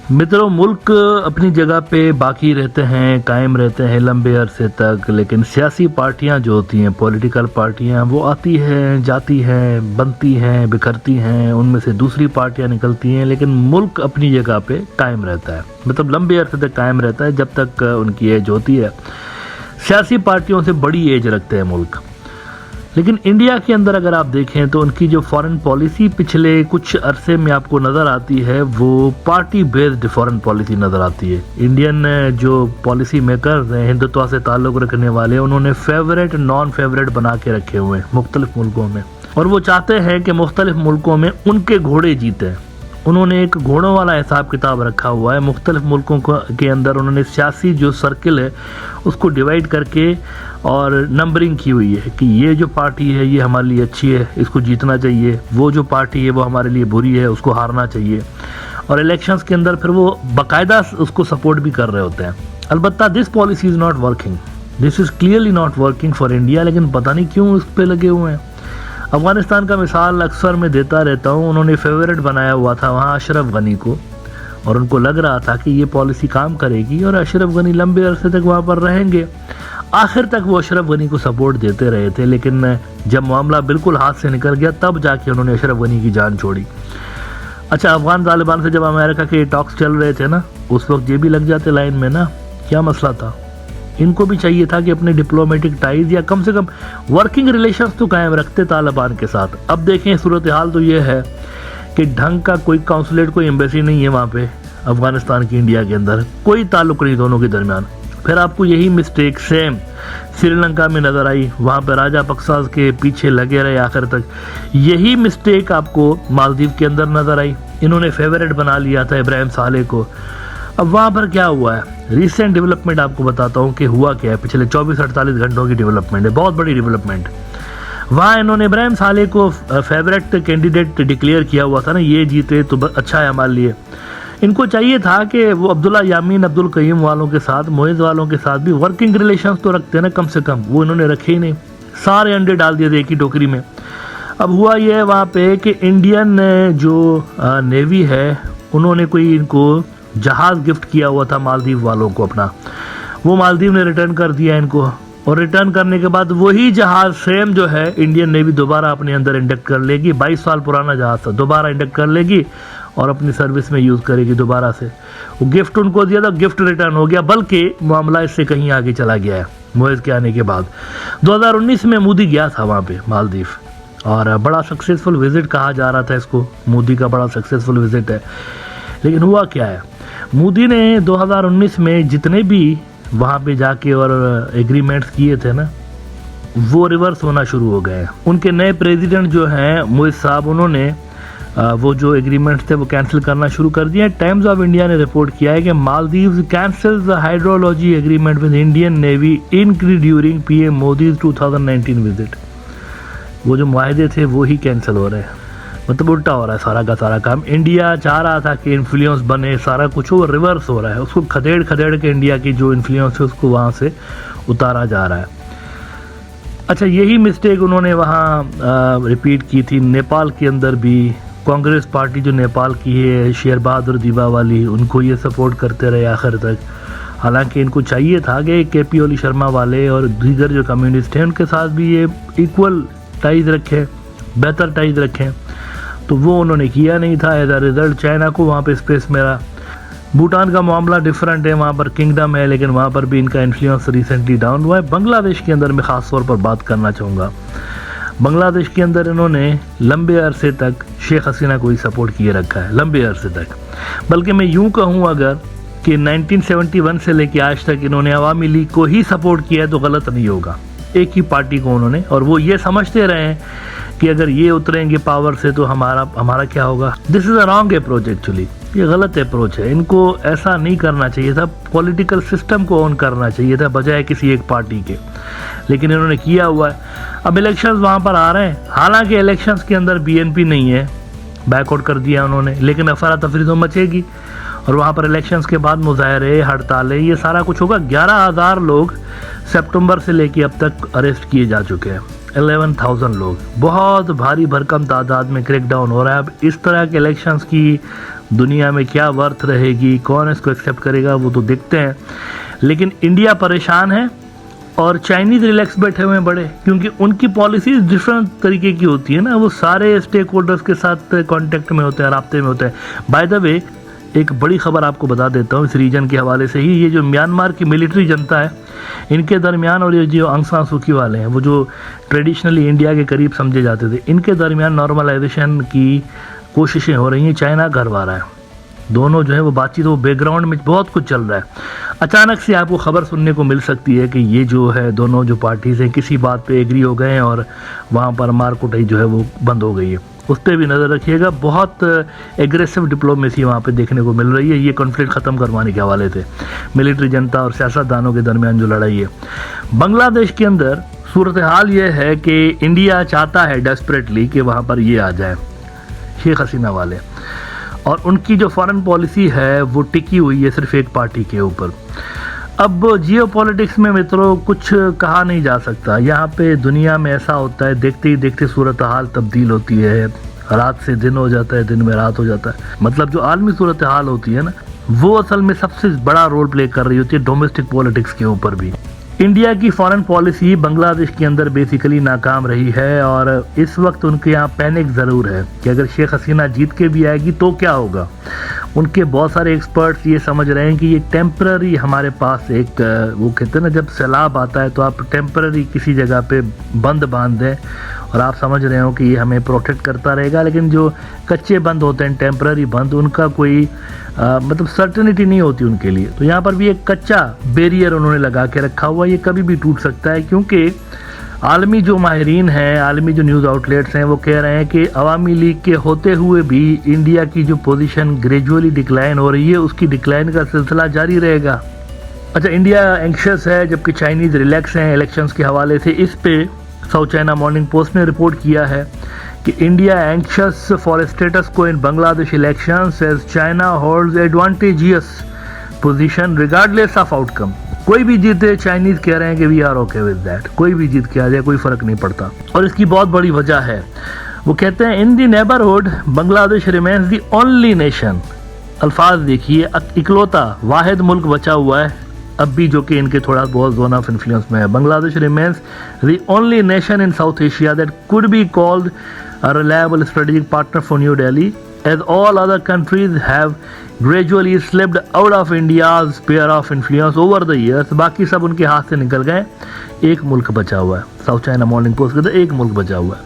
मित्रों, मुल्क अपनी जगह पे बाकी रहते हैं, कायम रहते हैं लंबे अरसे तक, लेकिन सियासी पार्टियां जो होती हैं, पॉलिटिकल पार्टियां, वो आती हैं, जाती हैं, बनती हैं, बिखरती हैं, उनमें से दूसरी पार्टियां निकलती हैं, लेकिन मुल्क अपनी जगह पे कायम रहता है। मतलब लंबे अरसे तक कायम रहता है जब तक उनकी एज होती है। सियासी पार्टियों से बड़ी एज रखते हैं मुल्क। लेकिन इंडिया के अंदर अगर आप देखें तो उनकी जो फॉरेन पॉलिसी पिछले कुछ अरसे में आपको नज़र आती है, वो पार्टी बेस्ड फॉरेन पॉलिसी नज़र आती है। इंडियन जो पॉलिसी मेकर हैं, हिंदुत्व से ताल्लुक़ रखने वाले, उन्होंने फेवरेट नॉन फेवरेट बना के रखे हुए हैं मुख्तलिफ मुल्कों में, और वो चाहते हैं कि मुख्तलिफ मुल्कों में उनके घोड़े जीते। उन्होंने एक घोड़ों वाला हिसाब किताब रखा हुआ है। मुख्तलिफ मुल्कों के अंदर उन्होंने सियासी जो सर्किल है उसको डिवाइड करके और नंबरिंग की हुई है कि ये जो पार्टी है ये हमारे लिए अच्छी है, इसको जीतना चाहिए, वो जो पार्टी है वो हमारे लिए बुरी है, उसको हारना चाहिए। और इलेक्शंस के अंदर फिर वो बाकायदा उसको सपोर्ट भी कर रहे होते हैं। अलबत्ता this policy is not working, this is clearly not working for India. लेकिन पता नहीं क्यों उस पर लगे हुए हैं। अफ़गानिस्तान का मिसाल अक्सर मैं देता रहता हूँ। उन्होंने फेवरेट बनाया हुआ था वहाँ अशरफ गनी को, और उनको लग रहा था कि ये पॉलिसी काम करेगी और अशरफ गनी लंबे अरसे तक वहाँ पर रहेंगे। आखिर तक वो अशरफ गनी को सपोर्ट देते रहे थे, लेकिन जब मामला बिल्कुल हाथ से निकल गया तब जाके उन्होंने अशरफ गनी की जान छोड़ी। अच्छा, अफ़गान तालिबान से जब अमेरिका के टॉक्स चल रहे थे ना, उस वक्त ये भी लग जाते लाइन में ना, क्या मसला था। इनको भी चाहिए था कि अपने डिप्लोमेटिक टाइज या कम से कम वर्किंग रिलेशंस तो कायम रखते तालिबान के साथ। अब देखें, सूरत हाल तो ये है कि ढंग का कोई काउंसुलेट, कोई एम्बेसी नहीं है वहाँ पे अफ़गानिस्तान की इंडिया के अंदर, कोई ताल्लुक़ नहीं दोनों के दरमियान। फिर आपको यही मिस्टेक सेम श्रीलंका में नज़र आई, वहाँ पे राजा पक्सास के पीछे लगे रहे आखिर तक। यही मिस्टेक आपको मालदीव के अंदर नज़र आई। इन्होंने फेवरेट बना लिया था इब्राहिम सालेह को। अब वहाँ पर क्या हुआ है, रिसेंट डेवलपमेंट आपको बताता हूँ कि हुआ क्या है। पिछले 24-48 घंटों की डेवलपमेंट है, बहुत बड़ी डेवलपमेंट। वहाँ इन्होंने इब्राहिम सालेह को फेवरेट कैंडिडेट डिक्लेयर किया हुआ था ना, ये जीते तो अच्छा है हमारे लिए। इनको चाहिए था कि वो अब्दुल्ला यामीन, अब्दुल कय्यूम वालों के साथ, मोइज़ वालों के साथ भी वर्किंग रिलेशंस तो रखते हैं ना कम से कम। वो इन्होंने रखे ही नहीं, सारे अंडे डाल दिए थे एक ही टोकरी में। अब हुआ ये है वहाँ पे कि इंडियन जो नेवी है, उन्होंने कोई इनको जहाज़ गिफ्ट किया हुआ था मालदीव वालों को अपना। वो मालदीव ने रिटर्न कर दिया इनको, और रिटर्न करने के बाद वही जहाज़ सेम जो है इंडियन नेवी दोबारा अपने अंदर इंडक्ट कर लेगी। 22 साल पुराना जहाज़ था, दोबारा इंडक्ट कर लेगी और अपनी सर्विस में यूज़ करेगी दोबारा से। वो गिफ्ट उनको दिया था, गिफ्ट रिटर्न हो गया, बल्कि मामला इससे कहीं आगे चला गया है। मोइज़ के आने के बाद 2019 में मोदी गया था वहाँ पे मालदीव, और बड़ा सक्सेसफुल विजिट कहा जा रहा था इसको। मोदी का बड़ा सक्सेसफुल विजिट है। लेकिन हुआ क्या है, मोदी ने 2019 में जितने भी वहाँ पे जाके और एग्रीमेंट्स किए थे ना, वो रिवर्स होना शुरू हो गए। उनके नए प्रेसिडेंट जो हैं मोइज़ साहब, उन्होंने वो जो एग्रीमेंट्स थे वो कैंसिल करना शुरू कर दिया। टाइम्स ऑफ इंडिया ने रिपोर्ट किया है कि Maldives cancels the hydrology agreement with Indian navy inked during PM Modi's 2019 visit. वो जो मुआहदे थे वो ही कैंसिल हो रहे हैं। मतलब उल्टा हो रहा है सारा का सारा काम। इंडिया चाह रहा था कि इन्फ्लुएंस बने, सारा कुछ वो रिवर्स हो रहा है। उसको खदेड़ खदेड़ के इंडिया की जो इन्फ्लुएंस है उसको वहाँ से उतारा जा रहा है। अच्छा, यही मिस्टेक उन्होंने वहाँ रिपीट की थी नेपाल के अंदर भी। कांग्रेस पार्टी जो नेपाल की है, शेर बहादुर दीवा वाली, उनको ये सपोर्ट करते रहे आखिर तक। हालांकि इनको चाहिए था कि केपी ओली शर्मा वाले और दीगर जो कम्युनिस्ट हैं उनके साथ भी ये इक्वल टाइज रखें, बेहतर टाइज रखें, तो वो उन्होंने किया नहीं था। एज अ रिजल्ट चाइना को वहाँ पे स्पेस मिला। भूटान का मामला डिफरेंट है, वहाँ पर किंगडम है, लेकिन वहाँ पर भी इनका इन्फ्लुएंस रिसेंटली डाउन हुआ है। बांग्लादेश के अंदर मैं ख़ास तौर पर बात करना चाहूँगा। बांग्लादेश के अंदर इन्होंने लंबे अरसे तक शेख हसीना को ही सपोर्ट किए रखा है, लंबे अरसे तक। बल्कि मैं यूँ कहूँ अगर कि 1971 से लेकर आज तक इन्होंने अवामी लीग को ही सपोर्ट किया है तो गलत नहीं होगा, एक ही पार्टी को उन्होंने। और वो ये समझते रहे हैं कि अगर ये उतरेंगे पावर से तो हमारा क्या होगा। This is a wrong approach actually, ये गलत अप्रोच है। इनको ऐसा नहीं करना चाहिए था, पॉलिटिकल सिस्टम को ऑन करना चाहिए था बजाय किसी एक पार्टी के। लेकिन इन्होंने किया हुआ है। अब इलेक्शंस वहाँ पर आ रहे हैं, हालांकि इलेक्शंस के अंदर बीएनपी नहीं है, बैकआउट कर दिया उन्होंने, लेकिन अफरा तफरी तो मचेगी। और वहाँ पर इलेक्शंस के बाद मुजाहरे, हड़तालें, ये सारा कुछ होगा। 11,000 लोग सितंबर से लेके अब तक अरेस्ट किए जा चुके हैं। 11,000 लोग, बहुत भारी भरकम तादाद में क्रैकडाउन हो रहा है। अब इस तरह के इलेक्शंस की दुनिया में क्या वर्थ रहेगी, कौन इसको एक्सेप्ट करेगा, वो तो देखते हैं। लेकिन इंडिया परेशान है और चाइनीज़ रिलैक्स बैठे हुए हैं बड़े, क्योंकि उनकी पॉलिसीज डिफरेंट तरीके की होती है ना, वो सारे स्टेक होल्डर्स के साथ कांटेक्ट में होते हैं, राब्ते में होते हैं। बाय द वे, एक बड़ी खबर आपको बता देता हूँ इस रीजन के हवाले से ही, ये जो म्यांमार की मिलिट्री जनता है, इनके दरमियान और ये जो आंग सान सू की वाले हैं, वो जो ट्रेडिशनली इंडिया के करीब समझे जाते थे, इनके दरमियान नॉर्मलाइजेशन की कोशिशें हो रही हैं। चाइना घरवा रहा है, दोनों जो है वो बातचीत, वो बैकग्राउंड में बहुत कुछ चल रहा है। अचानक से आपको खबर सुनने को मिल सकती है कि ये जो है दोनों जो पार्टीज़ हैं किसी बात पे एग्री हो गए हैं और वहाँ पर मार कुटाई जो है वो बंद हो गई है। उस पर भी नज़र रखिएगा, बहुत एग्रेसिव डिप्लोमेसी वहाँ पे देखने को मिल रही है, ये कॉन्फ्लिक्ट ख़त्म करवाने के हवाले से, मिलिट्री जनता और सियासतदानों के दरमियान जो लड़ाई है। बांग्लादेश के अंदर सूरत हाल ये है कि इंडिया चाहता है डेस्परेटली कि वहाँ पर ये आ जाए शेख हसीना वाले, और उनकी जो फॉरेन पॉलिसी है वो टिकी हुई है सिर्फ एक पार्टी के ऊपर। अब जियो पॉलिटिक्स में मित्रों कुछ कहा नहीं जा सकता, यहाँ पे दुनिया में ऐसा होता है, देखते ही देखते सूरत हाल तब्दील होती है, रात से दिन हो जाता है, दिन में रात हो जाता है। मतलब जो आलमी सूरत हाल होती है ना, वो असल में सबसे बड़ा रोल प्ले कर रही होती है डोमेस्टिक पॉलिटिक्स के ऊपर भी। इंडिया की फॉरेन पॉलिसी बांग्लादेश के अंदर बेसिकली नाकाम रही है, और इस वक्त उनके यहाँ पैनिक ज़रूर है कि अगर शेख हसीना जीत के भी आएगी तो क्या होगा। उनके बहुत सारे एक्सपर्ट्स ये समझ रहे हैं कि ये टेम्पररी हमारे पास एक, वो कहते हैं ना, जब सैलाब आता है तो आप टेम्पररी किसी जगह पे बंद बांध दें और आप समझ रहे हो कि ये हमें प्रोटेक्ट करता रहेगा, लेकिन जो कच्चे बंद होते हैं, टेम्पररी बंद, उनका कोई मतलब सर्टेनिटी नहीं होती उनके लिए। तो यहाँ पर भी एक कच्चा बैरियर उन्होंने लगा के रखा हुआ, ये कभी भी टूट सकता है, क्योंकि आलमी जो माहिरीन हैं, आलमी जो न्यूज़ आउटलेट्स हैं, वो कह रहे हैं कि अवामी लीग के होते हुए भी इंडिया की जो पोजीशन ग्रेजुअली डिक्लाइन हो रही है, उसकी डिक्लाइन का सिलसिला जारी रहेगा। अच्छा, इंडिया एंक्शस है जबकि चाइनीज़ रिलैक्स हैं इलेक्शंस के हवाले से। इस पे साउथ चाइना मॉर्निंग पोस्ट ने रिपोर्ट किया है कि India anxious for status quo in Bangladesh elections as China holds advantageous position regardless of outcome. कोई भी जीते, चाइनीज कह रहे हैं कि we are okay with that, कोई भी जीत के आ जाए कोई फर्क नहीं पड़ता। और इसकी बहुत बड़ी वजह है, वो कहते हैं in the neighbourhood Bangladesh remains the only nation. अल्फाज देखिए, इकलौता वाहिद मुल्क बचा हुआ है अब भी जो कि इनके थोड़ा बहुत जोन ऑफ इन्फ्लुएंस में है। Bangladesh remains the only nation in south Asia that could be called a reliable strategic partner for New Delhi, as all other countries have gradually slipped out of India's sphere of influence over the years। बाकी सब उनके हाथ से निकल गए, एक मुल्क बचा हुआ है। साउथ चाइना मॉर्निंग पोस्ट कहते हैं एक मुल्क बचा हुआ है,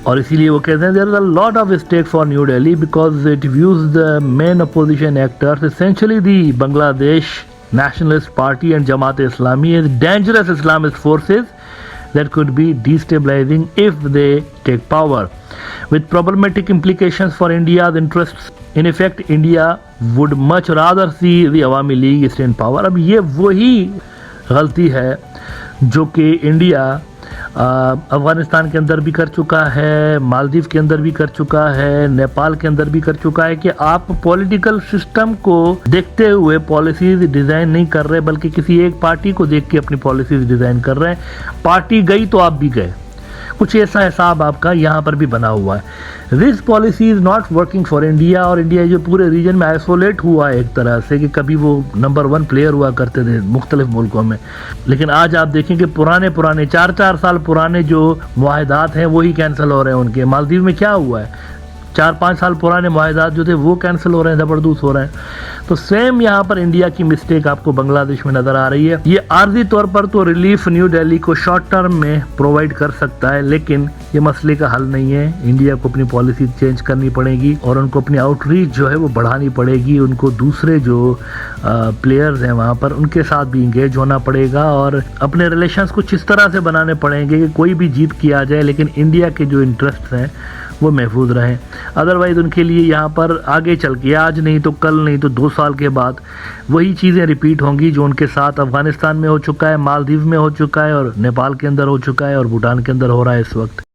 और इसीलिए वो कहते हैं there is a lot of stake for New Delhi because it views the main opposition actors essentially the Bangladesh nationalist party and Jamaat Islami as dangerous Islamist forces that could be destabilizing if they take power, with problematic implications for India's interests. In effect, India would much rather see the Awami League stay in power. अब ये वही गलती है जो कि India Afghanistan के अंदर भी कर चुका है, मालदीव के अंदर भी कर चुका है, नेपाल के अंदर भी कर चुका है, कि आप पॉलिटिकल सिस्टम को देखते हुए पॉलिसीज डिज़ाइन नहीं कर रहे, बल्कि किसी एक पार्टी को देख के अपनी पॉलिसीज डिज़ाइन कर रहे हैं। पार्टी गई तो आप भी गए, कुछ ऐसा हिसाब आपका यहाँ पर भी बना हुआ है। This policy is not working for India, और इंडिया जो पूरे रीजन में आइसोलेट हुआ है एक तरह से, कि कभी वो नंबर 1 प्लेयर हुआ करते थे मुख्तलिफ मुल्कों में, लेकिन आज आप देखें कि पुराने 4-4 साल पुराने जो मुआहदात हैं वही कैंसिल हो रहे हैं उनके। मालदीव में क्या हुआ है, 4-5 साल पुराने मुआहदात जो थे वो कैंसिल हो रहे हैं, ज़बरदस्त हो रहे हैं। तो सेम यहाँ पर इंडिया की मिस्टेक आपको बांग्लादेश में नज़र आ रही है। ये आर्जी तौर पर तो रिलीफ न्यू दिल्ली को शॉर्ट टर्म में प्रोवाइड कर सकता है, लेकिन ये मसले का हल नहीं है। इंडिया को अपनी पॉलिसी चेंज करनी पड़ेगी और उनको अपनी आउटरीच जो है वो बढ़ानी पड़ेगी। उनको दूसरे जो प्लेयर्स हैं वहाँ पर उनके साथ भी इंगेज होना पड़ेगा और अपने रिलेशंस कुछ इस तरह से बनाने पड़ेंगे कि कोई भी जीत की आ जाए, लेकिन इंडिया के जो इंटरेस्ट हैं वो महफूज रहें। अदरवाइज़ उनके लिए यहाँ पर आगे चल के, आज नहीं तो कल नहीं तो 2 साल के बाद वही चीज़ें रिपीट होंगी जो उनके साथ अफ़गानिस्तान में हो चुका है, मालदीव में हो चुका है और नेपाल के अंदर हो चुका है और भूटान के अंदर हो रहा है इस वक्त।